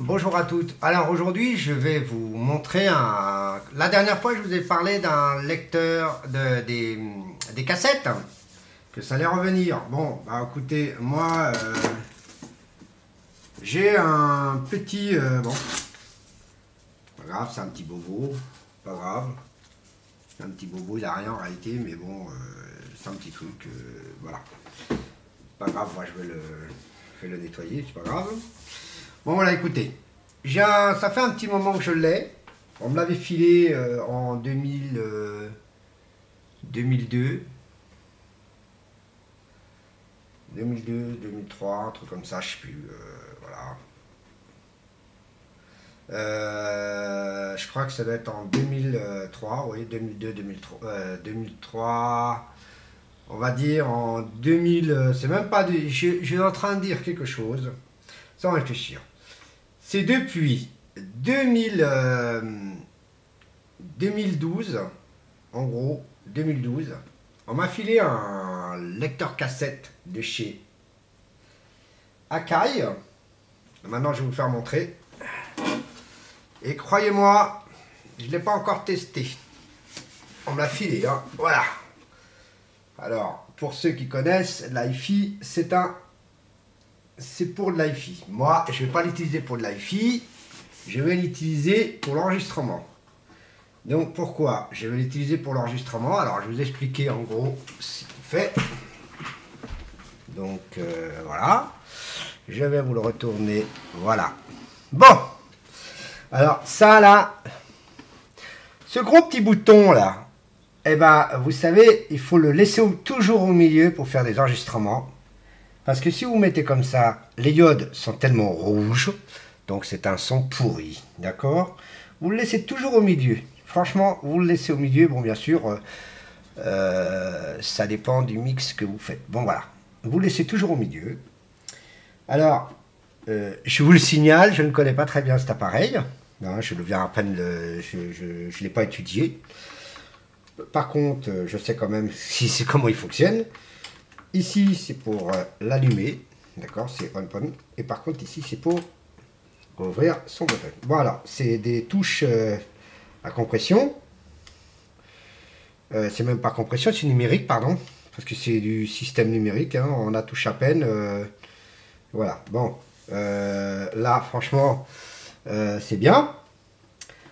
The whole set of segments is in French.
Bonjour à toutes. Alors aujourd'hui, je vais vous montrer un... La dernière fois, je vous ai parlé d'un lecteur des cassettes, que ça allait revenir. Bon, bah écoutez, moi, j'ai un petit... bon, pas grave, c'est un petit bobo, pas grave. C'est un petit bobo, il n'a rien en réalité, mais bon, c'est un petit truc, voilà. Pas grave, moi je vais le nettoyer, c'est pas grave. Bon voilà, écoutez, ça fait un petit moment que je l'ai. On me l'avait filé en 2002, 2003, un truc comme ça, je sais plus. Voilà. Je crois que ça doit être en 2003, oui, 2002, 2003, 2003. On va dire en 2000, c'est même pas... Je suis en train de dire quelque chose, sans réfléchir. C'est depuis 2012, en gros, 2012, on m'a filé un lecteur cassette de chez Akai. Maintenant, je vais vous faire montrer. Et croyez-moi, je ne l'ai pas encore testé. On me l'a filé, hein. Voilà. Alors, pour ceux qui connaissent, l'iFi, c'est pour de l'iFi. Moi, je ne vais pas l'utiliser pour de l'iFi, je vais l'utiliser pour l'enregistrement. Donc, pourquoi je vais l'utiliser pour l'enregistrement? Alors, je vais vous expliquer en gros ce qu'il fait. Donc, voilà. Je vais vous le retourner. Voilà. Bon. Alors, ça, là, ce gros petit bouton, là, eh ben, vous savez, il faut le laisser toujours au milieu pour faire des enregistrements. Parce que si vous mettez comme ça, les diodes sont tellement rouges, donc c'est un son pourri, d'accord? Vous le laissez toujours au milieu. Franchement, vous le laissez au milieu. Bon, bien sûr, ça dépend du mix que vous faites. Bon, voilà. Vous le laissez toujours au milieu. Alors, je vous le signale, je ne connais pas très bien cet appareil. Non, je le viens à peine, je ne l'ai pas étudié. Par contre, je sais quand même comment il fonctionne. Ici, c'est pour l'allumer, d'accord, c'est on. Et par contre, ici, c'est pour ouvrir son bouton. Voilà, c'est des touches à compression. C'est même pas compression, c'est numérique, pardon. Parce que c'est du système numérique, hein, on a touche à peine. Voilà, bon. Là, franchement, c'est bien.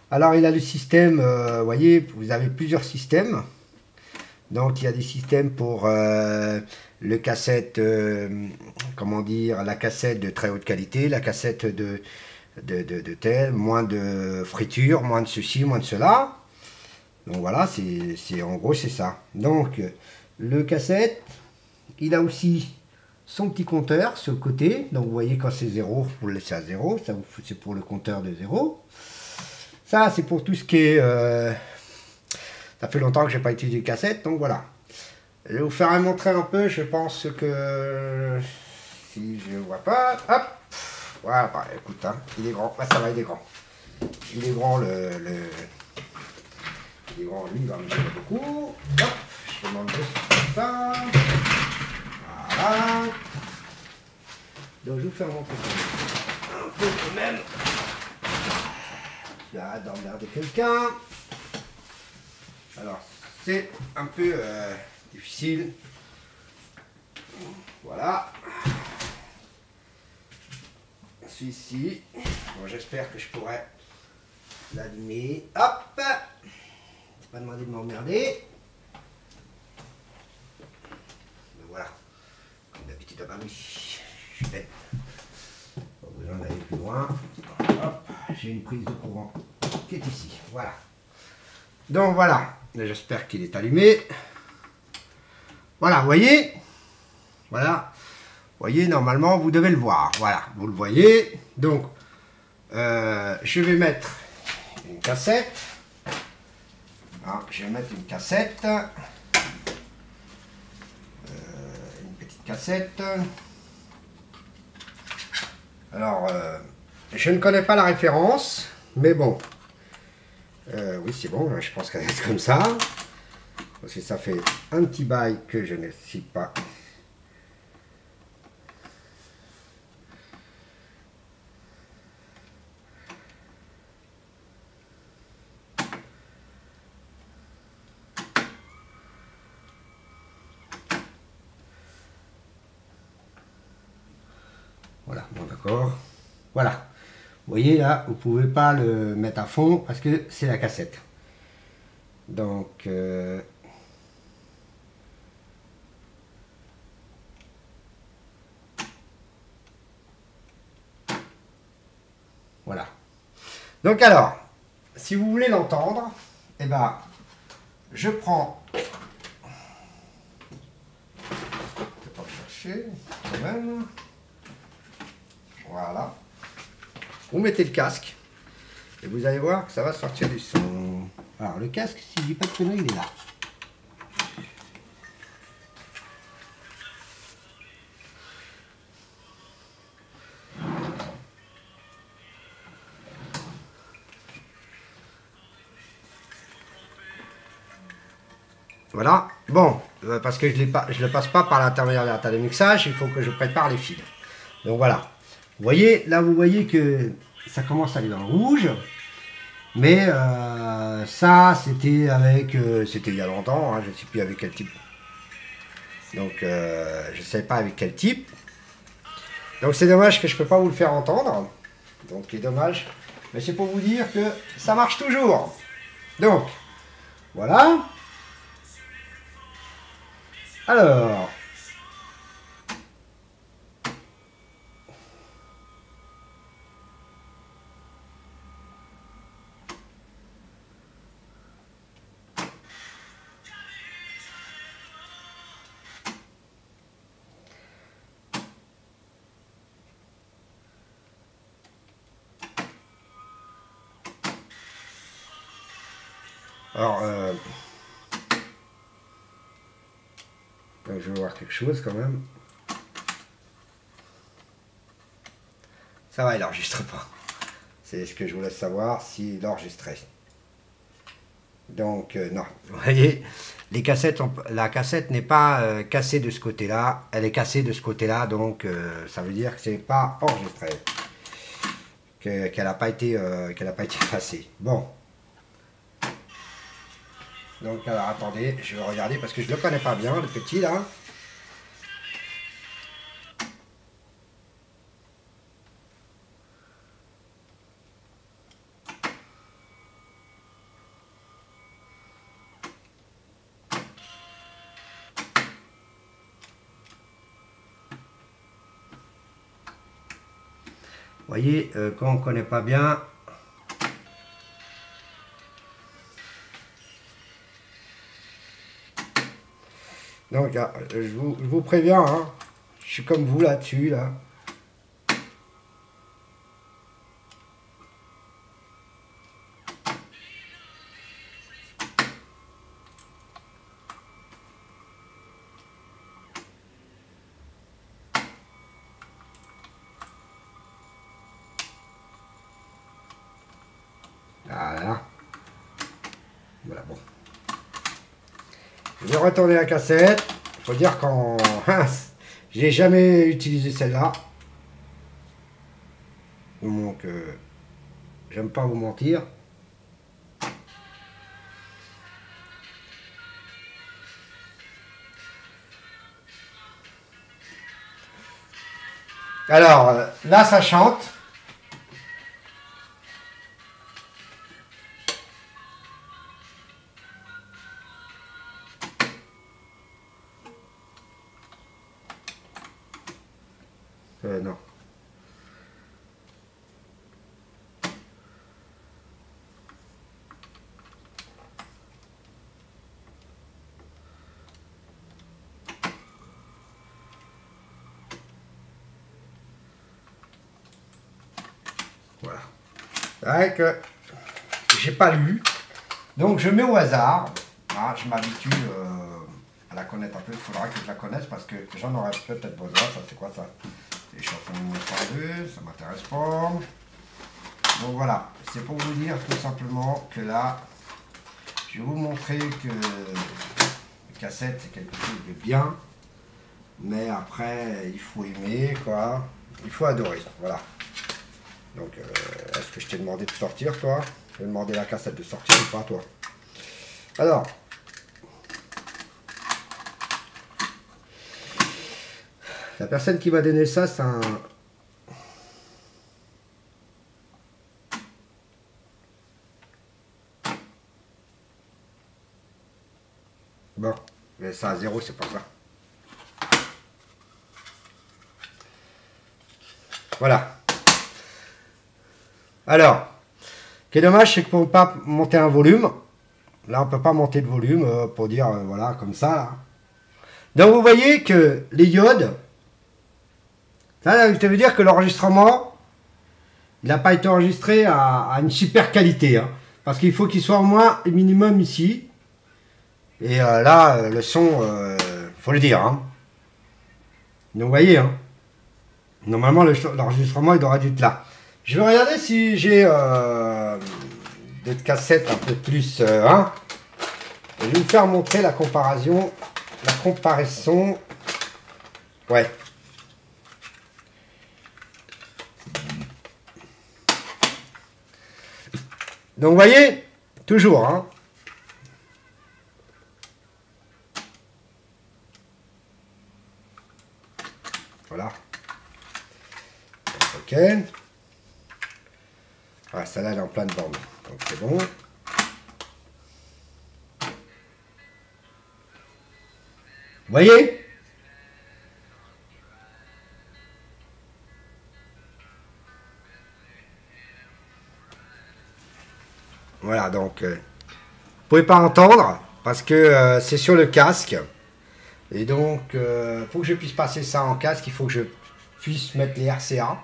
Alors, il a le système, vous voyez, vous avez plusieurs systèmes. Donc, il y a des systèmes pour le cassette, comment dire, la cassette de très haute qualité, la cassette de tel, moins de friture, moins de ceci, moins de cela. Donc, voilà, en gros, c'est ça. Donc, le cassette, il a aussi son petit compteur sur le côté. Donc, vous voyez, quand c'est 0, vous le laissez à 0. Ça, c'est pour le compteur de 0. Ça, c'est pour tout ce qui est... ça fait longtemps que je n'ai pas utilisé de cassette, donc voilà. Je vais vous faire montrer un peu, je pense que... Si je ne vois pas... Hop. Voilà, bah, écoute, hein, il est grand. Ah, ça va, il est grand. Il est grand, il est grand, lui, il va me donner beaucoup. Hop, je vais m'enlever ça. Voilà. Donc, je vais vous faire montrer ça. Un peu quand même. J'arrête d'emmerder quelqu'un. Alors, c'est un peu difficile. Voilà. Celui-ci. Bon, j'espère que je pourrai l'allumer. Hop. C'est pas demandé de m'emmerder. Mais voilà. Comme d'habitude, ah bah oui. Je suis bête. Pas besoin d'aller plus loin. Hop. J'ai une prise de courant qui est ici. Voilà. Donc voilà, j'espère qu'il est allumé. Voilà, vous voyez. Voilà. Vous voyez, normalement, vous devez le voir. Voilà, vous le voyez. Donc, je vais mettre une cassette. Alors, je vais mettre une cassette. Une petite cassette. Alors, je ne connais pas la référence, mais bon. Oui, c'est bon, je pense qu'elle est comme ça. Parce que ça fait un petit bail que je ne suis pas. Voilà, bon d'accord. Voilà. Vous voyez là, vous pouvez pas le mettre à fond parce que c'est la cassette. Donc voilà. Donc alors, si vous voulez l'entendre, eh ben, je prends. Je vais pas le chercher quand même. Voilà. Vous mettez le casque et vous allez voir que ça va sortir du son. Alors le casque, si je dis pas de conneries, il est là. Voilà. Bon, parce que je ne le passe pas par l'intermédiaire de la table de mixage, il faut que je prépare les fils. Donc voilà. Vous voyez, là vous voyez que ça commence à aller dans le rouge. Mais ça, c'était avec... c'était il y a longtemps, hein, je ne sais plus avec quel type. Donc je ne sais pas avec quel type. Donc c'est dommage que je ne peux pas vous le faire entendre. Donc c'est dommage. Mais c'est pour vous dire que ça marche toujours. Donc, voilà. Alors, alors je vais voir quelque chose quand même. Ça va, il n'enregistre pas. C'est ce que je voulais savoir, s'il enregistrait. Donc, non. Vous voyez, les cassettes, la cassette n'est pas cassée de ce côté-là. Elle est cassée de ce côté-là, donc ça veut dire que c'est pas enregistré. Qu'elle n'a pas été effacée. Bon. Donc, alors, attendez, je vais regarder parce que je ne le connais pas bien, le petit, là. Vous voyez, quand on ne connaît pas bien, donc je vous préviens, hein, je suis comme vous là-dessus, là. Voilà. Voilà, bon. Je vais retourner la cassette. Il faut dire qu'en... j'ai jamais utilisé celle-là. Donc, j'aime pas vous mentir. Alors, là, ça chante. Non. Voilà. C'est vrai que j'ai pas lu. Donc, je mets au hasard. Ah, je m'habitue à la connaître un peu. Il faudra que je la connaisse parce que j'en aurais peut-être besoin. Ça, c'est quoi ça? C'est les chansons 1902. Ça m'intéresse pas. Donc voilà, c'est pour vous dire tout simplement que là, je vais vous montrer que la cassette c'est quelque chose de bien, mais après il faut aimer quoi, il faut adorer, voilà. Donc est-ce que je t'ai demandé de sortir toi? Je vais demander la cassette de sortir ou pas toi? Alors, la personne qui m'a donné ça, c'est un Bon, mais ça à 0, c'est pas ça. Voilà. Alors, ce qui est dommage, c'est qu'on ne peut pas monter un volume. Là, on ne peut pas monter de volume pour dire, voilà, comme ça. Là. Donc, vous voyez que les diodes, ça veut dire que l'enregistrement, il n'a pas été enregistré à une super qualité. Hein, parce qu'il faut qu'il soit au moins minimum ici. Et là, le son, faut le dire. Hein. Donc, vous voyez, hein, normalement, l'enregistrement, il devrait être là. Je vais regarder si j'ai des cassettes un peu plus. Hein. Je vais vous faire montrer la comparaison. Ouais. Donc, vous voyez, toujours. Hein. Voilà. Ok. Ah, celle-là, elle est en pleine bande. Donc, c'est bon. Vous voyez? Voilà, donc, vous pouvez pas entendre parce que c'est sur le casque. Et donc, pour que je puisse passer ça en casque, il faut que je puisse mettre les RCA.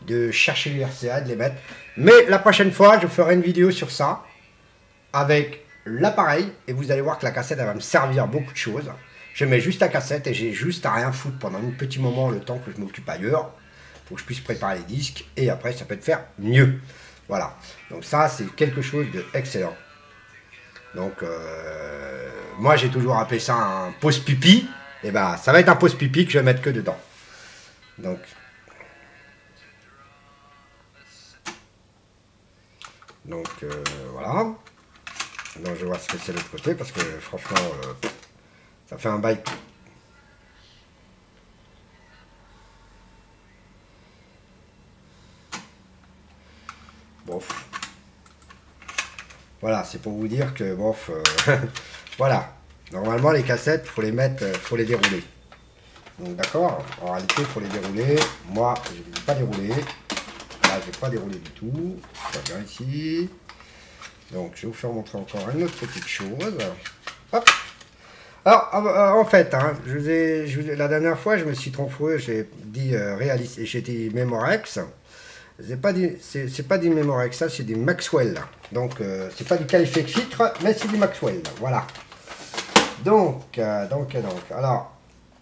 De chercher les RCA, de les mettre. Mais la prochaine fois, je ferai une vidéo sur ça. Avec l'appareil. Et vous allez voir que la cassette, elle va me servir beaucoup de choses. Je mets juste la cassette et j'ai juste à rien foutre pendant un petit moment, le temps que je m'occupe ailleurs. Pour que je puisse préparer les disques. Et après, ça peut te faire mieux. Voilà. Donc ça, c'est quelque chose d'excellent. Donc, moi, j'ai toujours appelé ça un pause pipi. Et ben, ça va être un pause pipi que je vais mettre que dedans. Donc... Donc voilà. Donc je vois ce que c'est de l'autre côté parce que franchement ça fait un bail. Bof. Voilà, c'est pour vous dire que bof. Voilà. Normalement les cassettes, faut les mettre, faut les dérouler. Donc d'accord. En réalité, il faut les dérouler. Moi, je ne les ai pas déroulés. Là, je n'ai pas déroulé du tout. Ça va bien ici. Donc, je vais vous faire montrer encore une autre petite chose. Hop. Alors, en fait, hein, la dernière fois, je me suis trompé. J'ai dit réaliste et j'ai dit Memorex. C'est pas du Memorex, ça, c'est du Maxwell. Donc, c'est pas du qualifié filtre, mais c'est du Maxwell. Voilà. Donc, alors,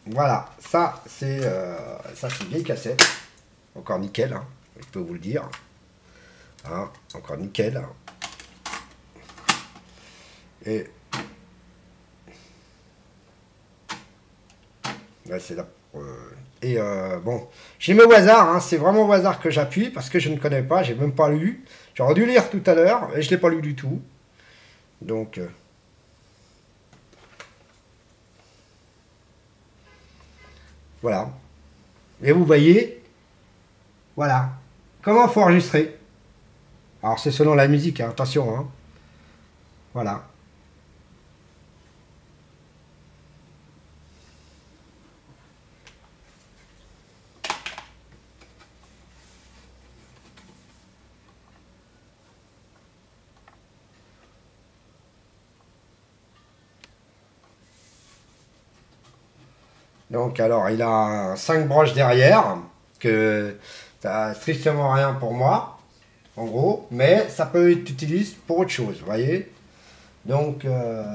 voilà. Ça, c'est une vieille cassette. Encore nickel, hein. Je peux vous le dire. Hein, encore nickel. Et ouais, c'est là. Bon, j'ai mis au hasard, hein, c'est vraiment au hasard que j'appuie parce que je ne connais pas, j'ai même pas lu. J'aurais dû lire tout à l'heure et je ne l'ai pas lu du tout. Donc, voilà. Et vous voyez, voilà. Comment il faut enregistrer? Alors c'est selon la musique, hein, attention. Hein. Voilà. Donc alors il a 5 broches derrière, que ça n'a strictement rien pour moi, en gros, mais ça peut être utilisé pour autre chose, vous voyez. Donc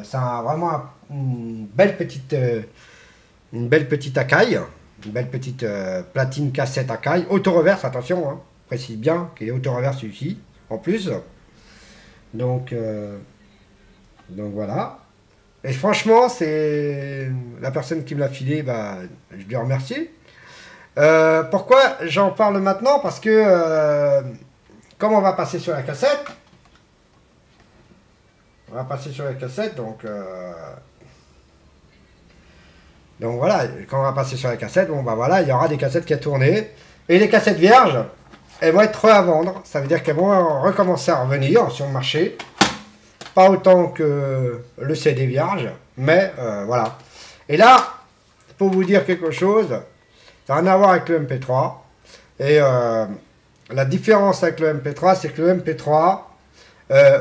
ça a vraiment une belle petite Akai, une belle petite platine cassette Akai, auto-reverse, attention, hein, précise bien qu'il est auto-reverse ici, en plus. Donc voilà. Et franchement, c'est la personne qui me l'a filé, bah, je lui remercie. Pourquoi j'en parle maintenant? Parce que comme on va passer sur la cassette, donc voilà, quand on va passer sur la cassette, bon bah voilà, il y aura des cassettes qui a tourné. Et les cassettes vierges, elles vont être à vendre. Ça veut dire qu'elles vont recommencer à revenir sur le marché. Pas autant que le CD vierge, mais voilà. Et là, pour vous dire quelque chose, ça n'a rien à voir avec le MP3. Et la différence avec le MP3, c'est que le MP3,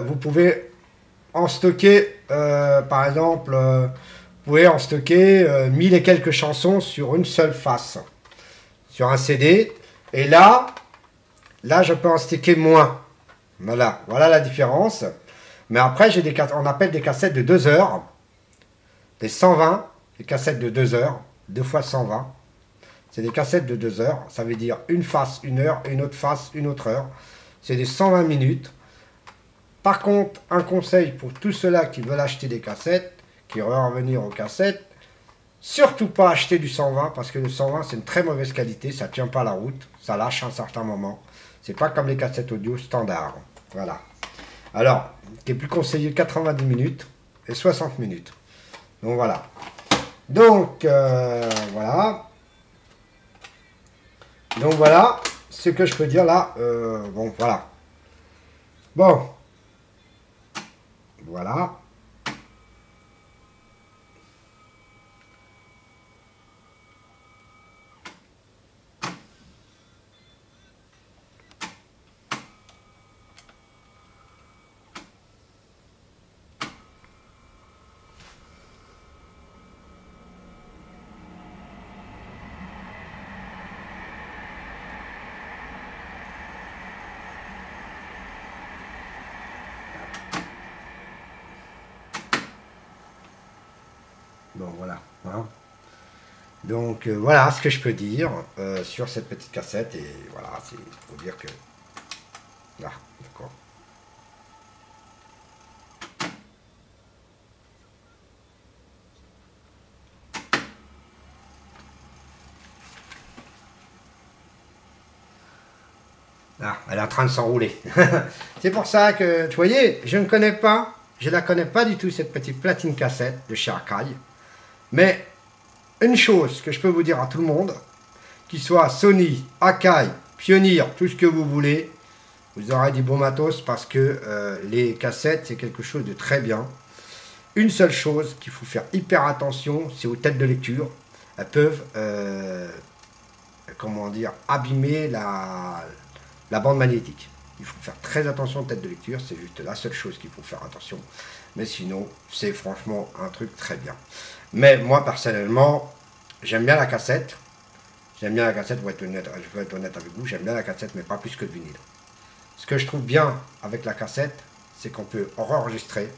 vous pouvez en stocker, par exemple, vous pouvez en stocker 1000 et quelques chansons sur une seule face, sur un CD. Et là, je peux en stocker moins. Voilà, voilà la différence. Mais après, j'ai on appelle des cassettes de 2 heures, des 120, des cassettes de 2 heures, 2 fois 120. C'est des cassettes de 2 heures, ça veut dire une face, 1 heure, et une autre face, une autre heure. C'est des 120 minutes. Par contre, un conseil pour tous ceux-là qui veulent acheter des cassettes, qui veulent revenir aux cassettes, surtout pas acheter du 120, parce que le 120 c'est une très mauvaise qualité, ça ne tient pas la route, ça lâche à un certain moment. C'est pas comme les cassettes audio standard. Voilà. Alors, il est plus conseillé 90 minutes et 60 minutes. Donc voilà. Donc, voilà. Donc voilà ce que je peux dire là. Bon, voilà. Bon. Voilà. Bon, voilà. Hein. Donc, voilà ce que je peux dire sur cette petite cassette. Et voilà, c'est pour dire que... Là, d'accord. Ah, elle est en train de s'enrouler. C'est pour ça que, vous voyez, je ne la connais pas du tout, cette petite platine cassette de chez Akai. Mais une chose que je peux vous dire à tout le monde, qu'il soit Sony, Akai, Pioneer, tout ce que vous voulez, vous aurez du bon matos parce que les cassettes, c'est quelque chose de très bien. Une seule chose qu'il faut faire hyper attention, c'est aux têtes de lecture. Elles peuvent, comment dire, abîmer la bande magnétique. Il faut faire très attention aux têtes de lecture, c'est juste la seule chose qu'il faut faire attention. Mais sinon, c'est franchement un truc très bien. Mais moi, personnellement, j'aime bien la cassette. J'aime bien la cassette, je vais être honnête avec vous, j'aime bien la cassette, mais pas plus que le vinyle. Ce que je trouve bien avec la cassette, c'est qu'on peut enregistrer.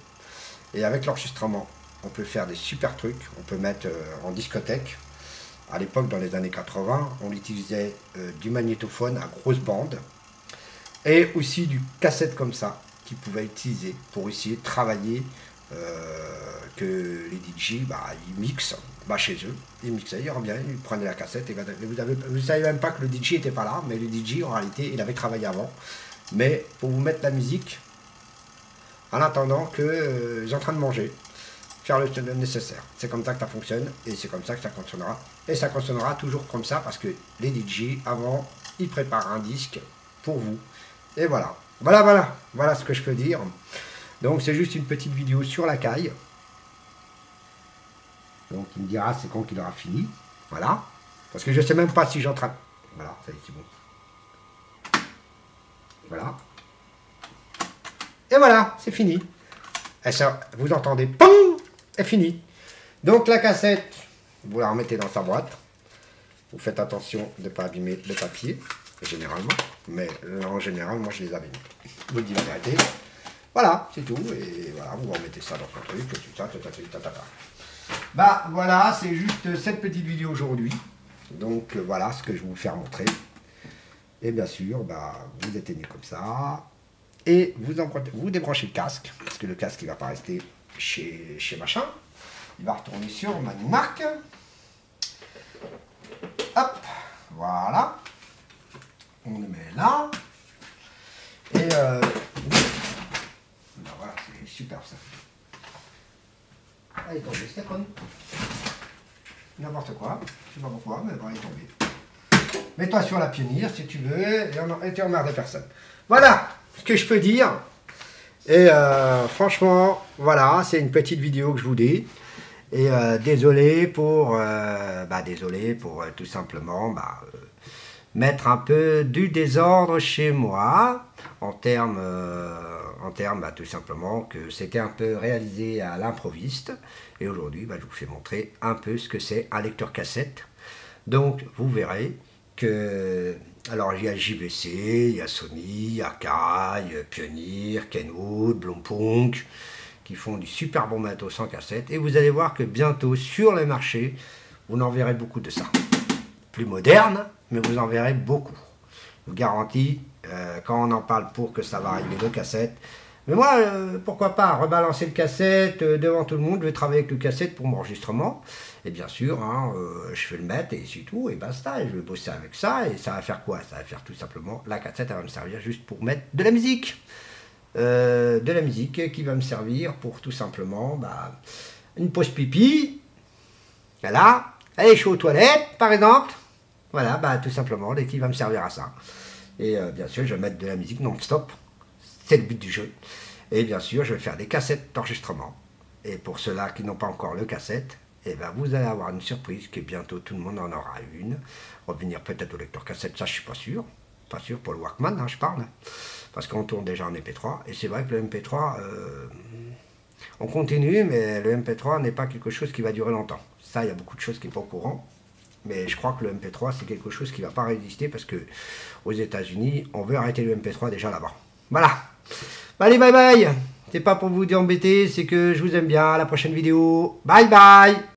Et avec l'enregistrement, on peut faire des super trucs. On peut mettre en discothèque. À l'époque, dans les années 80, on utilisait du magnétophone à grosse bande. Et aussi du cassette comme ça, qu'ils pouvaient utiliser pour essayer de travailler, que les DJ, ils mixent chez eux. Ils mixaient, ils revenaient, ils prenaient la cassette. Et vous ne savez même pas que le DJ n'était pas là, mais le DJ, en réalité, il avait travaillé avant. Mais pour vous mettre la musique, en attendant qu'ils sont en train de manger, faire le nécessaire. C'est comme ça que ça fonctionne, et c'est comme ça que ça fonctionnera. Et ça fonctionnera toujours comme ça, parce que les DJ, avant, ils préparent un disque pour vous. Et voilà. Voilà ce que je peux dire. Donc c'est juste une petite vidéo sur la caille. Donc il me dira c'est quand qu'il aura fini. Voilà. Parce que je sais même pas si j'ai en train... Voilà, ça y est, c'est bon. Voilà. Et voilà, c'est fini. Et ça, vous entendez, POUM, est fini. Donc la cassette, vous la remettez dans sa boîte. Vous faites attention de ne pas abîmer le papier, généralement. Mais en général, moi je les abîme. Je vous dis la vérité. Voilà, c'est tout. Et voilà, vous remettez ça dans un truc, tout ça, Bah voilà, c'est juste cette petite vidéo aujourd'hui. Donc voilà ce que je vais vous faire montrer. Et bien sûr, vous éteignez comme ça. Et vous débranchez le casque, parce que le casque il ne va pas rester chez machin. Il va retourner sur ma marque. Hop, voilà. On le met là. Et voilà, c'est super ça. Elle est tombée, c'était con. N'importe quoi, je sais pas pourquoi, mais elle est tombée. Mets-toi sur la pionnière si tu veux, et tu emmerdes personne. Voilà ce que je peux dire Et franchement, voilà, c'est une petite vidéo que je vous dis. Et désolé pour, tout simplement mettre un peu du désordre chez moi, en termes, tout simplement, que c'était un peu réalisé à l'improviste. Et aujourd'hui, je vous fais montrer un peu ce que c'est un lecteur cassette. Donc, vous verrez que... Alors, il y a JVC, il y a Sony, Akai, Pioneer, Kenwood, Blompunkt, qui font du super bon matos en cassette. Et vous allez voir que bientôt, sur les marchés, vous en verrez beaucoup de ça. Plus moderne, mais vous en verrez beaucoup. Je vous garantis, quand on en parle pour que ça va arriver de cassette. Mais moi, pourquoi pas rebalancer le cassette devant tout le monde. Je vais travailler avec le cassette pour mon enregistrement. Et bien sûr, je vais le mettre et c'est tout, et basta. Et je vais bosser avec ça. Et ça va faire quoi? Ça va faire tout simplement, la cassette, elle va me servir juste pour mettre de la musique. De la musique qui va me servir pour tout simplement une pause pipi. Voilà. Allez, je suis aux toilettes, par exemple. Voilà, tout simplement, et qui va me servir à ça. Et bien sûr, je vais mettre de la musique non-stop. C'est le but du jeu. Et bien sûr, je vais faire des cassettes d'enregistrement. Et pour ceux-là qui n'ont pas encore le cassette, vous allez avoir une surprise que bientôt tout le monde en aura une. Revenir peut-être au lecteur cassette, ça je suis pas sûr. Pas sûr pour le Walkman, je parle. Parce qu'on tourne déjà en MP3. Et c'est vrai que le MP3, on continue, mais le MP3 n'est pas quelque chose qui va durer longtemps. Ça, il y a beaucoup de choses qui ne sont pas au courant. Mais je crois que le MP3, c'est quelque chose qui ne va pas résister parce que aux États-Unis, on veut arrêter le MP3 déjà là-bas. Voilà. Allez, bye bye. C'est pas pour vous embêter, c'est que je vous aime bien. À la prochaine vidéo. Bye bye.